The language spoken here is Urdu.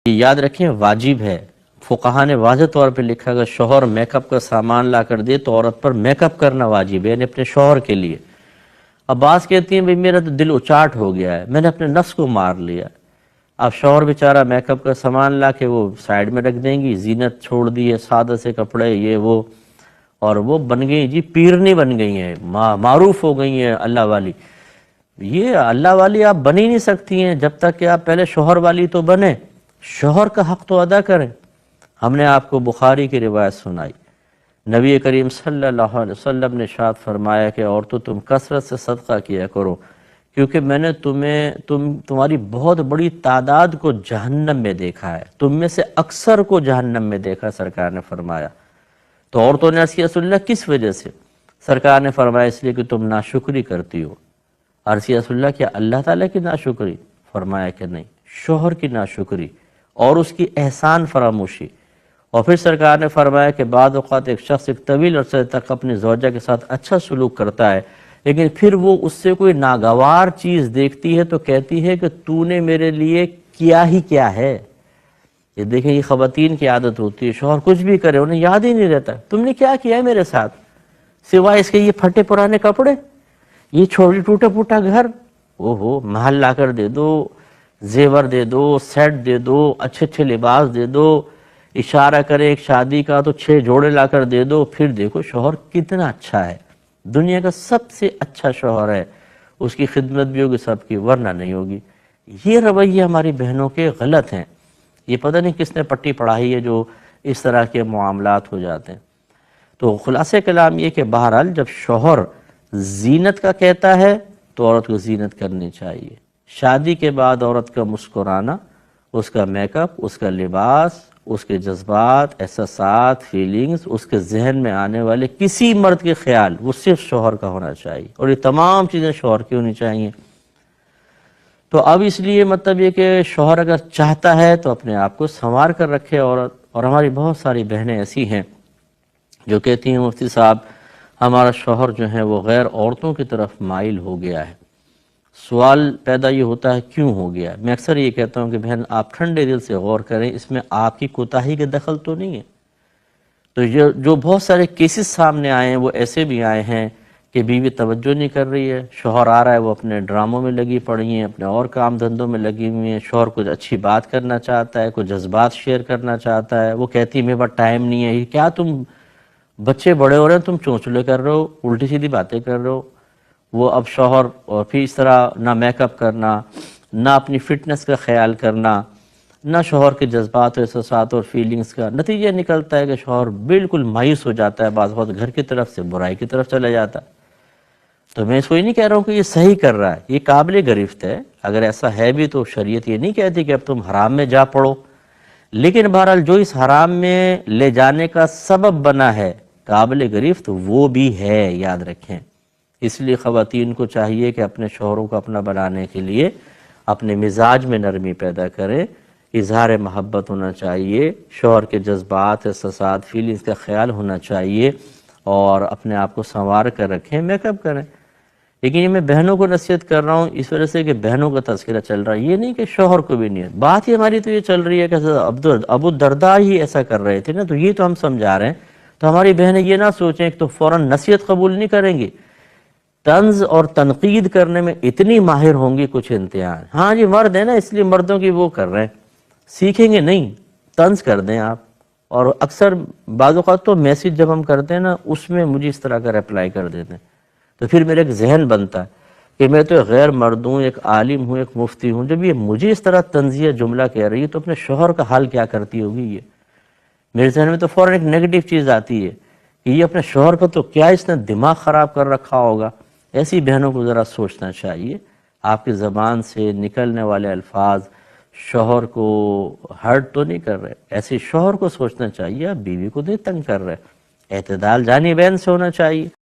یہ یاد رکھیں واجب ہے، فقہا نے واضح طور پہ لکھا کہ شوہر میک اپ کا سامان لا کر دے تو عورت پر میک اپ کرنا واجب ہے، یعنی اپنے شوہر کے لیے۔ اب بعض کہتی ہیں بھئی میرا تو دل اچاٹ ہو گیا ہے، میں نے اپنے نفس کو مار لیا۔ اب شوہر بیچارہ میک اپ کا سامان لا کے وہ سائیڈ میں رکھ دیں گی، زینت چھوڑ دی ہے، سادہ سے کپڑے یہ وہ، اور وہ بن گئی جی پیرنی بن گئی ہیں، معروف ہو گئی ہیں اللہ والی۔ یہ اللہ والی آپ بن ہی نہیں سکتی ہیں جب تک کہ آپ پہلے شوہر والی تو بنیں، شوہر کا حق تو ادا کریں۔ ہم نے آپ کو بخاری کی روایت سنائی، نبی کریم صلی اللہ علیہ وسلم نے ارشاد فرمایا کہ عورتوں تم کثرت سے صدقہ کیا کرو، کیونکہ میں نے تمہاری بہت بڑی تعداد کو جہنم میں دیکھا ہے، تم میں سے اکثر کو جہنم میں دیکھا، سرکار نے فرمایا۔ تو عورتوں نے عرض کیا رسول اللہ کس وجہ سے؟ سرکار نے فرمایا اس لیے کہ تم ناشکری کرتی ہو۔ عرض کیا رسول اللہ کیا اللہ تعالیٰ کی ناشکری؟ فرمایا کہ نہیں، شوہر کی ناشکری اور اس کی احسان فراموشی۔ اور پھر سرکار نے فرمایا کہ بعض اوقات ایک شخص ایک طویل عرصے تک اپنی زوجہ کے ساتھ اچھا سلوک کرتا ہے، لیکن پھر وہ اس سے کوئی ناگوار چیز دیکھتی ہے تو کہتی ہے کہ تو نے میرے لیے کیا ہی کیا ہے۔ یہ دیکھیں یہ خواتین کی عادت ہوتی ہے، شوہر کچھ بھی کرے انہیں یاد ہی نہیں رہتا تم نے کیا کیا ہے میرے ساتھ، سوائے اس کے یہ پھٹے پرانے کپڑے، یہ چھوٹی ٹوٹا پھوٹا گھر، محل لا کر دے دو، زیور دے دو، سیٹ دے دو، اچھے اچھے لباس دے دو، اشارہ کرے ایک شادی کا تو 6 جوڑے لا کر دے دو، پھر دیکھو شوہر کتنا اچھا ہے، دنیا کا سب سے اچھا شوہر ہے، اس کی خدمت بھی ہوگی سب کی، ورنہ نہیں ہوگی۔ یہ رویے ہماری بہنوں کے غلط ہیں، یہ پتہ نہیں کس نے پٹی پڑھائی ہے جو اس طرح کے معاملات ہو جاتے ہیں۔ تو خلاصہ کلام یہ کہ بہرحال جب شوہر زینت کا کہتا ہے تو عورت کو زینت کرنی چاہیے۔ شادی کے بعد عورت کا مسکرانا، اس کا میک اپ، اس کا لباس، اس کے جذبات، احساسات، فیلنگز، اس کے ذہن میں آنے والے کسی مرد کے خیال وہ صرف شوہر کا ہونا چاہیے، اور یہ تمام چیزیں شوہر کی ہونی چاہیے۔ تو اب اس لیے مطلب یہ کہ شوہر اگر چاہتا ہے تو اپنے آپ کو سنوار کر رکھے عورت۔ اور ہماری بہت ساری بہنیں ایسی ہیں جو کہتی ہیں مفتی صاحب ہمارا شوہر جو ہے وہ غیر عورتوں کی طرف مائل ہو گیا ہے۔ سوال پیدا یہ ہوتا ہے کیوں ہو گیا؟ میں اکثر یہ کہتا ہوں کہ بہن آپ ٹھنڈے دل سے غور کریں، اس میں آپ کی کوتاہی کے دخل تو نہیں ہے۔ تو جو بہت سارے کیسز سامنے آئے ہیں وہ ایسے بھی آئے ہیں کہ بیوی توجہ نہیں کر رہی ہے، شوہر آ رہا ہے وہ اپنے ڈراموں میں لگی پڑی ہیں، اپنے اور کام دھندوں میں لگی ہوئی ہیں، شوہر کچھ اچھی بات کرنا چاہتا ہے، کچھ جذبات شیئر کرنا چاہتا ہے، وہ کہتی ہے میرے پاس ٹائم نہیں ہے۔ یہ کیا تم بچے بڑے ہو رہے ہیں، تم چونچلے کر رہے ہو، الٹی سیدھی باتیں کر رہے ہو۔ وہ اب شوہر اور پھر اس طرح نہ میک اپ کرنا، نہ اپنی فٹنس کا خیال کرنا، نہ شوہر کے جذبات و احساسات اور فیلنگز کا، نتیجہ نکلتا ہے کہ شوہر بالکل مایوس ہو جاتا ہے، بعض وقت گھر کی طرف سے برائی کی طرف چلا جاتا ہے۔ تو میں اس کو یہ نہیں کہہ رہا ہوں کہ یہ صحیح کر رہا ہے، یہ قابل گرفت ہے، اگر ایسا ہے بھی تو شریعت یہ نہیں کہتی کہ اب تم حرام میں جا پڑو، لیکن بہرحال جو اس حرام میں لے جانے کا سبب بنا ہے قابل گرفت وہ بھی ہے، یاد رکھیں۔ اس لیے خواتین کو چاہیے کہ اپنے شوہروں کو اپنا بنانے کے لیے اپنے مزاج میں نرمی پیدا کریں، اظہار محبت ہونا چاہیے، شوہر کے جذبات، احساسات، فیلنگز کا خیال ہونا چاہیے، اور اپنے آپ کو سنوار کر رکھیں، میک اپ کریں۔ لیکن یہ میں بہنوں کو نصیحت کر رہا ہوں اس وجہ سے کہ بہنوں کا تذکرہ چل رہا ہے، یہ نہیں کہ شوہر کو بھی نہیں ہے۔ بات ہی ہماری تو یہ چل رہی ہے کہ ابو الدرداء ہی ایسا کر رہے تھے نا، تو یہ تو ہم سمجھا رہے ہیں۔ تو ہماری بہنیں یہ نہ سوچیں کہ تو فوراً نصیحت قبول نہیں کریں گی، طنز اور تنقید کرنے میں اتنی ماہر ہوں گی کچھ انتہا۔ ہاں جی مرد ہے نا اس لیے مردوں کی وہ کر رہے ہیں، سیکھیں گے نہیں، طنز کر دیں آپ۔ اور اکثر بعض اوقات تو میسیج جب ہم کرتے ہیں نا اس میں مجھے اس طرح کا رپلائی کر دیتے ہیں، تو پھر میرا ایک ذہن بنتا ہے کہ میں تو ایک غیر مرد ہوں، ایک عالم ہوں، ایک مفتی ہوں، جب یہ مجھے اس طرح طنزیہ جملہ کہہ رہی ہے تو اپنے شوہر کا حال کیا کرتی ہوگی؟ یہ میرے ذہن میں تو فوراً ایک نیگیٹو چیز آتی ہے کہ یہ اپنے شوہر کا تو کیا اس نے دماغ خراب کر رکھا ہوگا۔ ایسی بہنوں کو ذرا سوچنا چاہیے، آپ کی زبان سے نکلنے والے الفاظ شوہر کو ہرٹ تو نہیں کر رہے، ایسے شوہر کو سوچنا چاہیے آپ بیوی کو نہیں تنگ کر رہے۔ اعتدال جانی بہن سے ہونا چاہیے۔